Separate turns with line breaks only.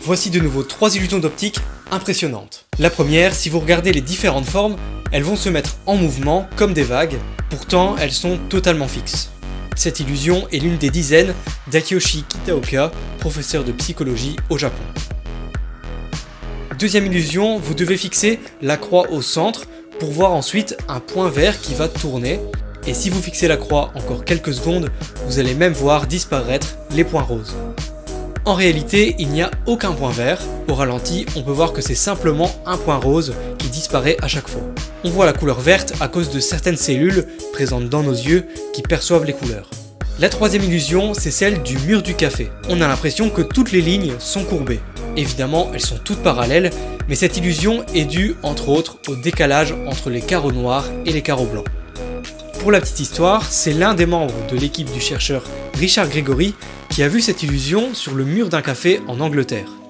Voici de nouveau 3 illusions d'optique impressionnantes. La première, si vous regardez les différentes formes, elles vont se mettre en mouvement comme des vagues, pourtant elles sont totalement fixes. Cette illusion est l'une des dizaines d'Akiyoshi Kitaoka, professeur de psychologie au Japon. Deuxième illusion, vous devez fixer la croix au centre pour voir ensuite un point vert qui va tourner. Et si vous fixez la croix encore quelques secondes, vous allez même voir disparaître les points roses. En réalité, il n'y a aucun point vert. Au ralenti, on peut voir que c'est simplement un point rose qui disparaît à chaque fois. On voit la couleur verte à cause de certaines cellules présentes dans nos yeux qui perçoivent les couleurs. La troisième illusion, c'est celle du mur du café. On a l'impression que toutes les lignes sont courbées. Évidemment, elles sont toutes parallèles, mais cette illusion est due, entre autres, au décalage entre les carreaux noirs et les carreaux blancs. Pour la petite histoire, c'est l'un des membres de l'équipe du chercheur Richard Gregory qui a vu cette illusion sur le mur d'un café en Angleterre.